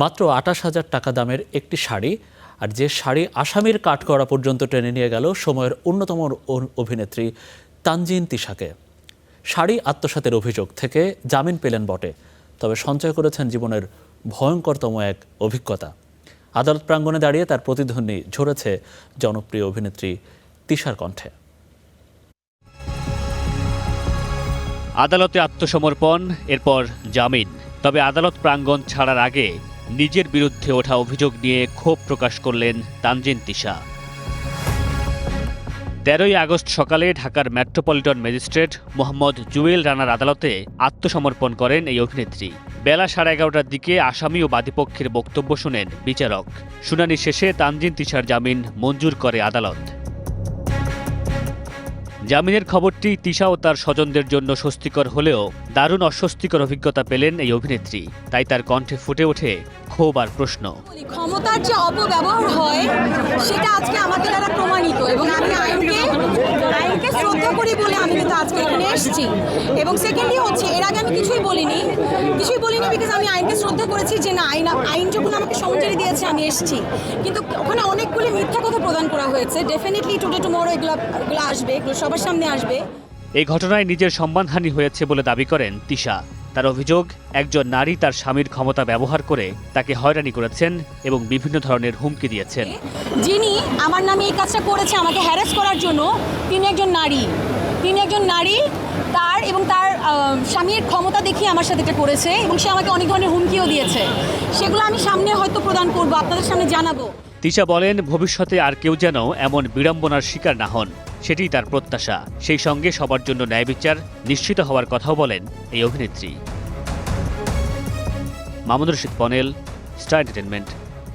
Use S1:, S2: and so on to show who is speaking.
S1: মাত্র ২৮,০০০ টাকা দামের একটি শাড়ি, আর যে শাড়ি আসামির কাঠগড়া পর্যন্ত টেনে নিয়ে গেল সময়ের অন্যতম অভিনেত্রী তানজিন তিশাকে। শাড়ি আত্মসাতের অভিযোগ থেকে জামিন পেলেন বটে, তবে সঞ্চয় করেছেন জীবনের ভয়ঙ্করতম এক অভিজ্ঞতা। আদালত প্রাঙ্গণে দাঁড়িয়ে তার প্রতিধ্বনি ঝরেছে জনপ্রিয় অভিনেত্রী তিশার কণ্ঠে।
S2: আদালতে আত্মসমর্পণ, এরপর জামিন। তবে আদালত প্রাঙ্গণ ছাড়ার আগে নিজের বিরুদ্ধে ওঠা অভিযোগ নিয়ে ক্ষোভ প্রকাশ করলেন তানজিন তিশা। ১৩ই আগস্ট সকালে ঢাকার মেট্রোপলিটন ম্যাজিস্ট্রেট মোহাম্মদ জুয়েল রানার আদালতে আত্মসমর্পণ করেন এই অভিনেত্রী। বেলা 11:30টার দিকে আসামি ও বাদীপক্ষের বক্তব্য শুনেন বিচারক। শুনানি শেষে তানজিন তিশার জামিন মঞ্জুর করে আদালত। জামিনের খবরটি তিশা ও তার স্বজনদের জন্য স্বস্তিকর হলেও দারুণ অস্বস্তিকর অভিজ্ঞতা পেলেন এই অভিনেত্রী। তাই তার কণ্ঠে ফুটে ওঠে ক্ষোভ আর প্রশ্ন।
S3: ক্ষমতার যে অপব্যবহার হয় সেটা আজকে আমাদের দ্বারা প্রমাণিত, এবং আমি আইনকে শ্রদ্ধা করি বলে আমি কিন্তু আজকে এখানে এসেছি। এবং সেকেন্ডলি হচ্ছে, এর আগে আমি কিছুই বলিনি বিকজ আমি আইনকে শ্রদ্ধা করেছি যে না, আইন যখন আমাকে সমঝারি দিয়েছে আমি এসেছি। কিন্তু ওখানে অনেকগুলি মিথ্যা কথা প্রদান করা হয়েছে। ডেফিনেটলি টুডে টুমরো এগুলো আসবে, এগুলো সবার সামনে আসবে।
S2: এই ঘটনায় নিজের সম্মানহানি হয়েছে বলে দাবি করেন তিশা। তার অভিযোগ, একজন নারী তার স্বামীর ক্ষমতা ব্যবহার করে তাকে হয়রানি করেছেন এবং বিভিন্ন ধরনের হুমকি দিয়েছেন।
S3: যিনি আমার নামে এই কাজটা করেছে আমাকে হ্যারাস করার জন্য, তিনি একজন নারী। তার স্বামীর ক্ষমতা দেখিয়ে আমার সাথে এটা করেছে, এবং সে আমাকে অনেক ধরনের হুমকিও দিয়েছে। সেগুলো আমি সামনে হয়তো প্রদান করবো, আপনাদের সামনে জানাবো।
S2: তিশা বলেন, ভবিষ্যতে আর কেউ যেন এমন বিড়ম্বনার শিকার না হন, সেটিই তার প্রত্যাশা। সেই সঙ্গে সবার জন্য ন্যায় বিচার নিশ্চিত হওয়ার কথাও বলেন এই অভিনেত্রী। মামুনুর রশিদ পনেল, স্টার এন্টারটেইনমেন্ট।